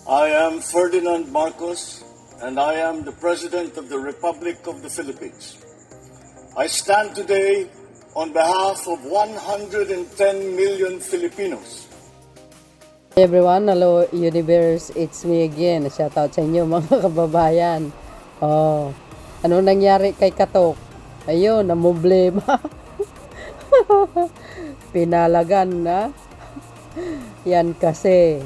I am Ferdinand Marcos, and I am the President of the Republic of the Philippines. I stand today on behalf of 110 million Filipinos. Hey everyone, hello universe, it's me again. Shout out sa inyo mga kababayan. Ano nangyari kay Katok? Ayun, namumblema. Pinalagan na. Yan kasi,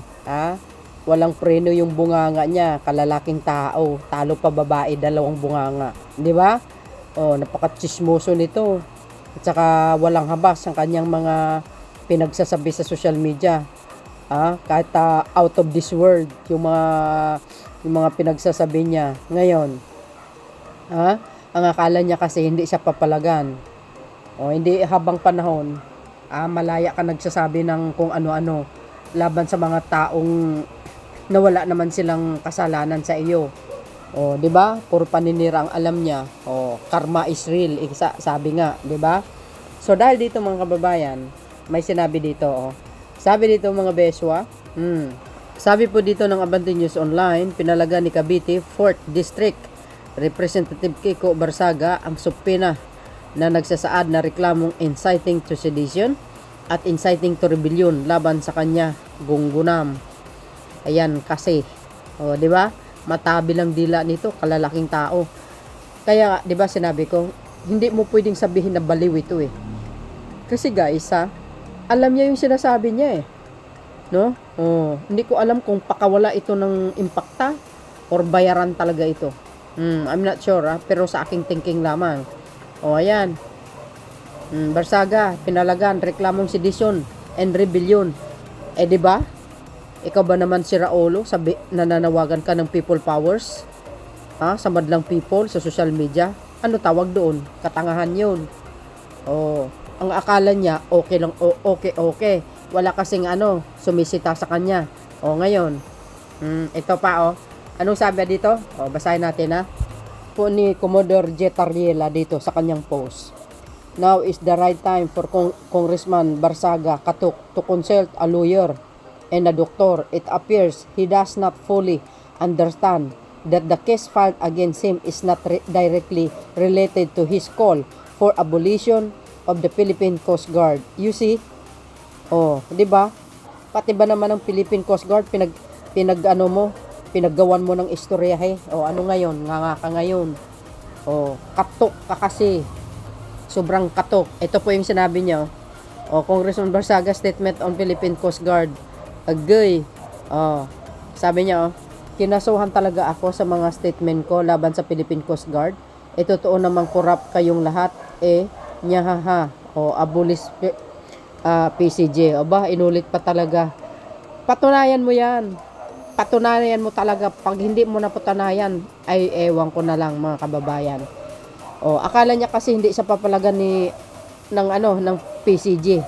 walang preno yung bunganga niya, kalalaking tao, talo pa babae, dalawang bunganga, di ba? Napaka-chismoso nito. At saka walang habas ang kanyang mga pinagsasabi sa social media. Kahit out of this world yung mga pinagsasabi niya. Ngayon, ang akala niya kasi hindi siya papalagan. Hindi habang panahon, malaya ka nagsasabi ng kung ano-ano laban sa mga taong nawala naman silang kasalanan sa iyo. Di ba? Puro paninira ang alam niya. Karma is real, sabi nga, di ba? So dahil dito mga kababayan, may sinabi dito, Sabi dito mga beswa, sabi po dito ng Abante News Online, pinalaga ni Cavite 4th District Representative Kiko Barsaga ang subpoena na nagsasaad na reklamong inciting to sedition at inciting to rebellion laban sa kanya, Gunggunam. Ayan kasi, di ba? Matabi lang dila nito, kalalaking tao. Kaya, di ba sinabi ko, hindi mo pwedeng sabihin na baliw ito eh. Kasi guys, alam niya yung sinasabi niya eh. No? Hindi ko alam kung pakawala ito ng impakta or bayaran talaga ito. I'm not sure, pero sa aking thinking lamang. Ayan. Barsaga, pinalagan, reklamong sedition and rebellion. Di ba? Ikaw ba naman si Raulo, nananawagan ka ng people powers? Sa madlang people sa social media? Ano tawag doon? Katangahan yun. Ang akala niya, okay lang, okay. Wala kasing sumisita sa kanya. Ngayon, ito pa, Anong sabi dito? Basahin natin, po ni Commodore J. Tariela dito sa kanyang post. Now is the right time for Congressman Barsaga Katok to consult a lawyer and a doctor. It appears he does not fully understand that the case filed against him is not directly related to his call for abolition of the Philippine Coast Guard. You see? Di ba? Pati ba naman ng Philippine Coast Guard pinaggawan mo ng istoryahe? Ano ngayon? Nga ka ngayon. Katok ka kasi. Sobrang katok. Ito po yung sinabi niya. Congressman Barsaga statement on Philippine Coast Guard. Agay. Sabi niya, kinasuhan talaga ako sa mga statement ko laban sa Philippine Coast Guard. Totoo namang corrupt kayong lahat. Nyahaha. Abolish PCJ. Inulit pa talaga. Patunayan mo yan. Patunayan mo talaga. Pag hindi mo napatunayan, ay ewan ko na lang mga kababayan. Akala niya kasi hindi siya papalagan ng PCG.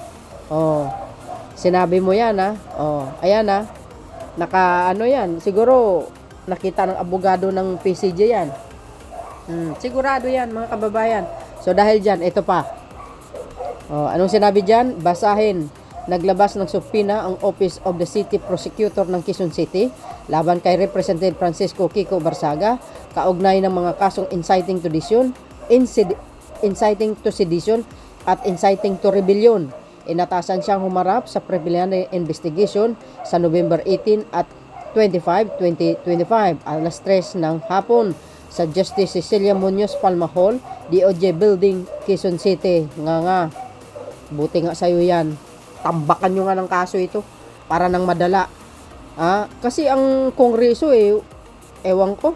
Sinabi mo yan, ayan, yan. Siguro nakita ng abogado ng PCG yan. Sigurado yan mga kababayan. So dahil dyan, ito pa. Anong sinabi dyan? Basahin. Naglabas ng subpoena ang Office of the City Prosecutor ng Quezon City laban kay Representative Francisco Kiko Barsaga kaugnay ng mga kasong inciting to sedition at inciting to rebellion. Inatasan siyang humarap sa preliminary investigation sa November 18 at 25, 2025 alas 3 ng hapon sa Justice Cecilia Munoz Palma Hall, DOJ Building, Quezon City. Buti nga sa'yo yan. Tambakan nyo nga ng kaso ito para nang madala. Kasi ang kongreso ewan ko,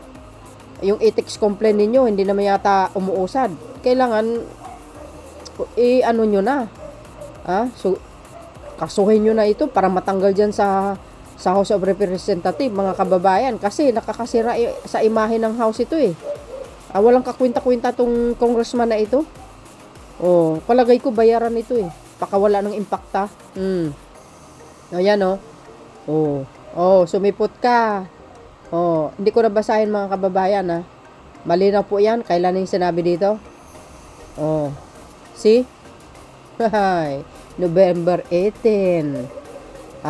yung ethics complaint ninyo hindi naman yata umuusad. Kailangan nyo na. So kasuhin nyo na ito para matanggal dyan sa House of Representatives mga kababayan kasi nakakasira sa imahe ng House ito walang kakwenta-kwenta tong congressman na ito. Palagay ko bayaran ito pakawala ng impakta. Ayan sumipot ka. Hindi ko nabasahin mga kababayan malinaw po yan. Kailan yung sinabi dito? See? November 18.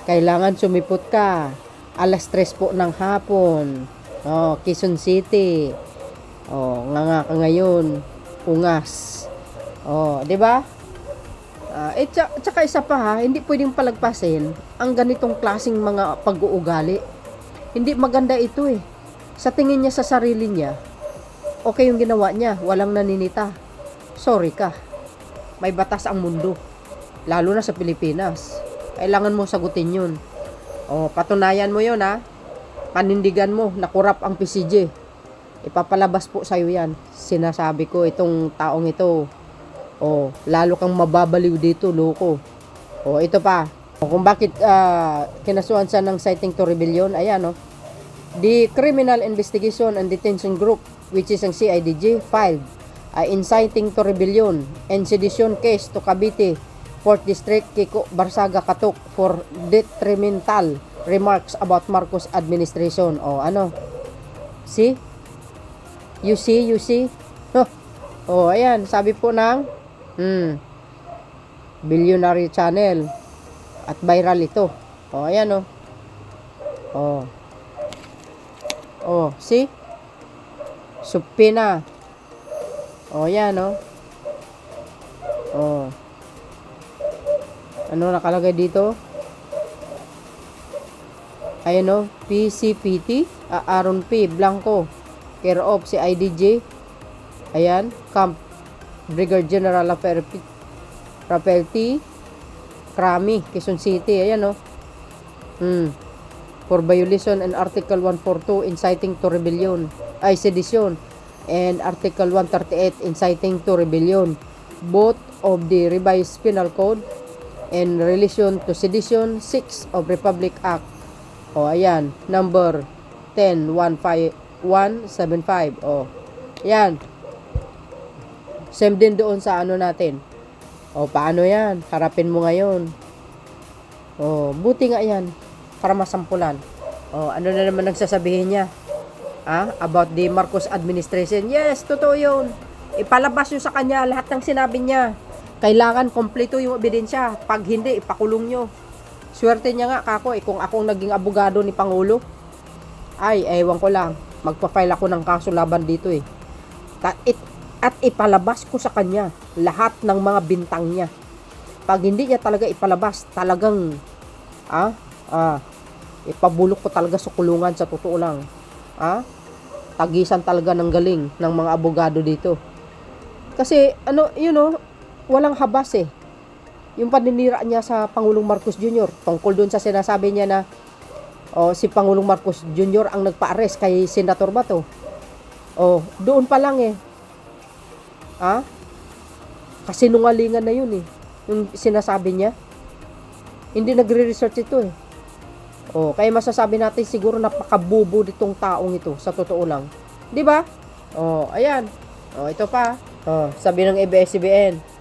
Kailangan sumipot ka. Alas 3 po ng hapon. Quezon City. Nga ka ngayon. Ungas. Di ba? Tsaka isa pa ha, hindi pwedeng palagpasin ang ganitong klaseng mga pag-uugali. Hindi maganda ito eh. Sa tingin niya sa sarili niya, okay yung ginawa niya, walang naninita. Sorry ka. May batas ang mundo. Lalo na sa Pilipinas. Kailangan mo sagutin yun. Patunayan mo yun ha. Panindigan mo na kurap ang PCG. Ipapalabas po sa'yo yan. Sinasabi ko itong taong ito. Lalo kang mababaliw dito, loko. Ito pa. Kung bakit kinasuhan siya ng citing to rebellion, ayan The Criminal Investigation and Detention Group, which is ang CIDG, filed inciting to rebellion and sedition case to Cavite 4th District Kiko Barsaga Katok for detrimental remarks about Marcos administration. See? You see? Ayan, sabi po ng Billionaire Channel at viral ito. Ayan see? Supina. Ayan ano nakalagay dito? Ayan PCPT Aaron P. Blanco, care of si IDJ. Ayan, Camp Brigadier General Rafael T. Krami, Quezon City. Ayan for violation and Article 142 inciting to rebellion, sedition, and Article 138 inciting to rebellion, both of the revised penal code, and relation to sedition 6 of Republic Act. Ayan, number 10-15175. Yan. Same din doon sa natin. Paano yan? Harapin mo ngayon. Buti nga yan. Para masampulan. Ano na naman nagsasabihin niya? About the Marcos administration. Yes, totoo yun. Ipalabas nyo sa kanya lahat ng sinabi niya. Kailangan kompleto yung ebidensya. Pag hindi, ipakulong nyo. Swerte niya nga, kako, kung akong naging abogado ni Pangulo, ewan ko lang, magpa-file ako ng kaso laban dito eh. At ipalabas ko sa kanya lahat ng mga bintang niya. Pag hindi niya talaga ipalabas, talagang, ipabulok ko talaga sa kulungan, sa totoo lang. Tagisan talaga ng galing ng mga abogado dito. Kasi, walang habas eh. Yung paninira niya sa Pangulong Marcos Jr. tungkol doon sa sinasabi niya na si Pangulong Marcos Jr. ang nagpa-arrest kay Senator Bato. Doon pa lang eh. Kasinungalingan na yun eh. Yung sinasabi niya. Hindi nagre-research ito eh. Kaya masasabi natin siguro napakabubo ditong taong ito sa totoo lang. 'Di ba? Ayan. Ito pa. Sabi ng ABS-CBN.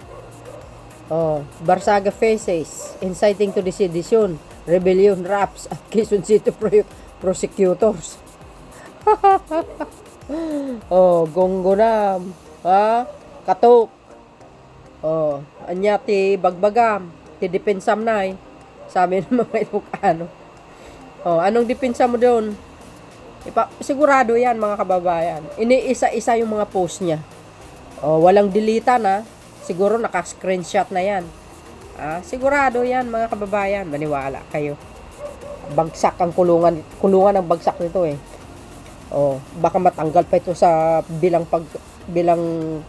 Barsaga faces inciting to the sedition, rebellion raps at Quezon City prosecutors. Gonggonam, katok. Anyati bagbagam, ti depensam nay. Sabi ng mga Ilocano. Anong depensa mo doon? Sigurado yan mga kababayan. Iniisa-isa yung mga post niya. Walang delete na. Siguro naka-screenshot na yan. Sigurado yan mga kababayan. Maniwala kayo. Bagsak ang kulungan. Kulungan ang bagsak nito eh. Baka matanggal pa ito sa bilang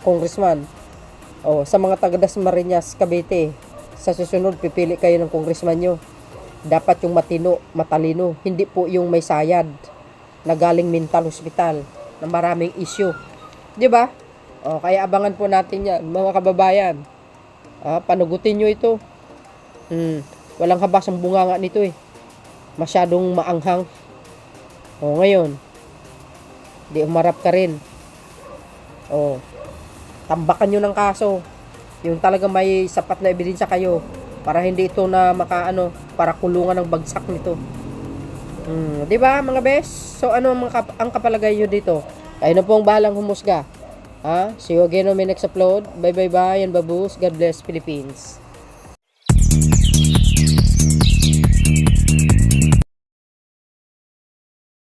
congressman. Sa mga taga Dasmariñas, Cavite, sa susunod pipili kayo ng congressman nyo. Dapat yung matalino. Hindi po yung may sayad na galing mental hospital na maraming issue. 'Di ba? Kaya abangan po natin yan, mga kababayan. Panugutin nyo ito. Walang habas ang bunganga nito eh. Masyadong maanghang. Ngayon, di umarap ka rin. Tambakan nyo ng kaso. Yung talaga may sapat na ebidensya kayo. Para hindi ito na para kulungan ng bagsak nito. Di ba mga bes? So ano ang kapalagay nyo dito? Kayo na po ang bahalang humusga. See you again on my next upload. Bye bye bye and baboos. God bless Philippines.